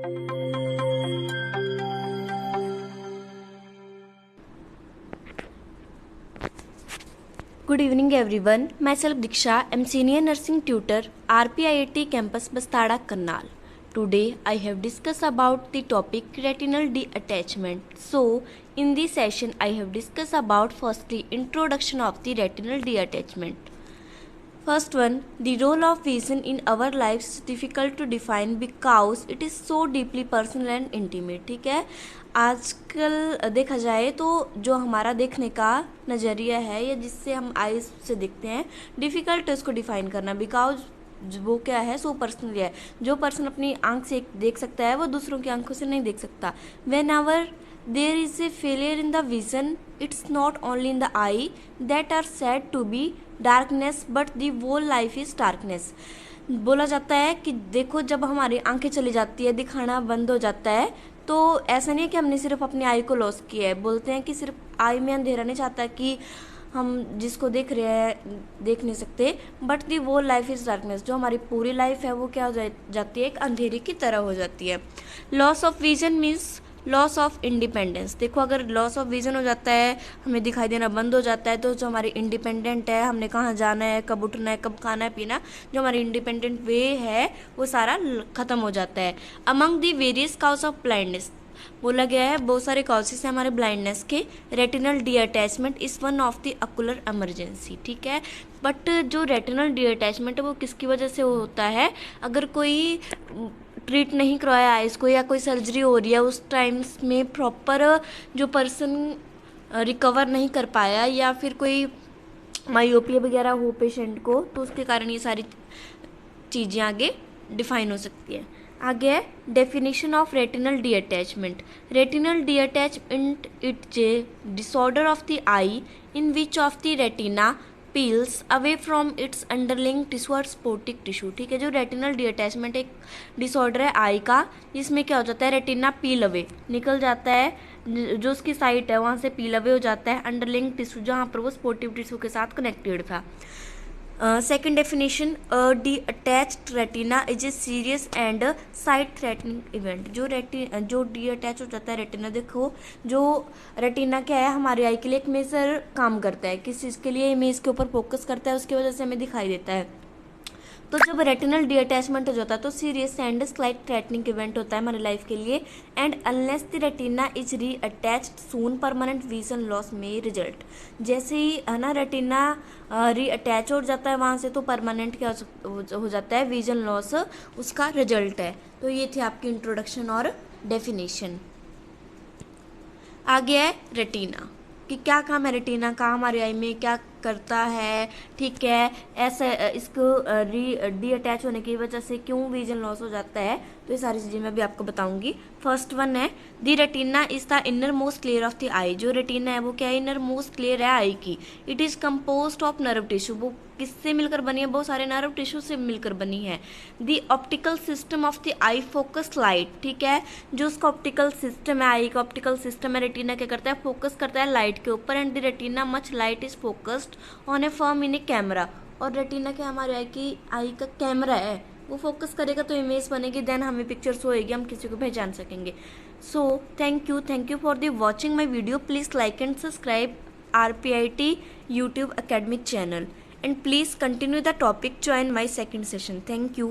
Good evening everyone. Myself Diksha, I'm senior nursing tutor, RPIIT campus Bastada, Karnal. Today I have discussed about the topic retinal detachment. So in this session I have discussed about firstly introduction of the retinal detachment. First one, the role of vision in our lives is difficult to define because it is so deeply personal and intimate. ठीक है, आजकल देखा जाए तो जो हमारा देखने का नज़रिया है या जिससे हम आइज से देखते हैं, डिफ़िकल्ट है उसको डिफ़ाइन करना बिकॉज वो क्या है सो पर्सनल है. जो पर्सन अपनी आंख से देख सकता है वो दूसरों की आंखों से नहीं देख सकता. When our there is a failure in the vision, it's not only in the eye that are said to be darkness but the whole life is darkness. बोला जाता है कि देखो जब हमारी आंखें चली जाती है, दिखाना बंद हो जाता है, तो ऐसा नहीं है कि हमने सिर्फ अपनी आई को लॉस किया है. बोलते हैं कि सिर्फ आई में अंधेरा नहीं चाहता कि हम जिसको देख रहे हैं देख नहीं सकते, बट दी वो लाइफ इज़ डार्कनेस. जो हमारी पूरी लाइफ है वो क्या हो जाती है, एक अंधेरे की तरह हो जाती है. Loss of vision means loss of independence. देखो अगर लॉस ऑफ विजन हो जाता है, हमें दिखाई देना बंद हो जाता है, तो जो हमारी इंडिपेंडेंट है, हमने कहाँ जाना है, कब उठना है, कब खाना है पीना, जो हमारी इंडिपेंडेंट वे है वो सारा ख़त्म हो जाता है. Among the various cause of blindness बोला गया है, बहुत सारे कॉजेस हैं हमारे ब्लाइंडनेस के. Retinal detachment is one of the ocular emergency. ठीक है, बट जो रेटिनल डीअटैचमेंट है वो किसकी वजह से होता है, अगर कोई ट्रीट नहीं करवाया आइज़ को या कोई सर्जरी हो रही है उस टाइम्स में प्रॉपर जो पर्सन रिकवर नहीं कर पाया या फिर कोई मायोपिया वगैरह हो पेशेंट को, तो उसके कारण ये सारी चीज़ें आगे डिफाइन हो सकती है. आगे है definition of retinal detachment. Retinal detachment it's a disorder of the eye in which of the retina peels away from its underlying tissue और स्पोटिक टिश्यू. ठीक है, जो रेटिनल डीअटैचमेंट एक डिसऑर्डर है आई का, जिसमें क्या हो जाता है, रेटिना पील अवे निकल जाता है, जो उसकी साइट है वहाँ से पील अवे हो जाता है अंडरलिंग टिश्यू जहाँ पर वो स्पोटिव टिश्यू के साथ कनेक्टेड था. Second definition, detached retina is a serious and sight threatening event. जो डीअटैच हो जाता है रेटिना, देखो जो रेटिना क्या है हमारी आई के लिए एक मेजर काम करता है, किस चीज़ के लिए, इमेज के ऊपर फोकस करता है, उसकी वजह से हमें दिखाई देता है. तो जब रेटिनल डीअटैचमेंट हो जाता है तो serious and slight threatening event होता है हमारी लाइफ के लिए. And unless the retina is reattached soon permanent vision loss में रिजल्ट. जैसे ही है ना रेटिना रीअटैच हो जाता है वहाँ से, तो परमानेंट क्या हो जाता है, विजन लॉस उसका रिजल्ट है. तो ये थी आपकी इंट्रोडक्शन और डेफिनेशन. आगे है रेटिना कि क्या काम है रेटिना का, हमारी आई में क्या करता है. ठीक है, ऐसा इसको डीअटैच होने की वजह से क्यों विजन लॉस हो जाता है, तो ये सारी चीज़ें मैं भी आपको बताऊंगी. फर्स्ट वन है the retina is the innermost layer of the eye. जो रेटिना है वो क्या है, इनर मोस्ट लेयर है आई की. It is composed of nerve tissue. वो किससे मिलकर बनी है, बहुत सारे नर्व टिश्यू से मिलकर बनी है. The optical system of the I focus light. ठीक है, जो उसका ऑप्टिकल सिस्टम है, आई का ऑप्टिकल सिस्टम है, रेटिना क्या करता है, फोकस करता है लाइट के ऊपर. And the retina much light is focused on A form in A camera. और रेटिना क्या हमारे आई का कैमरा है, वो फोकस करेगा तो इमेज बनेगी, देन हमें पिक्चर्स होएगी, हम किसी को पहचान सकेंगे. So thank you for the watching my video. Please like and subscribe RPIT YouTube academic channel and please continue the topic, join my second session. Thank you.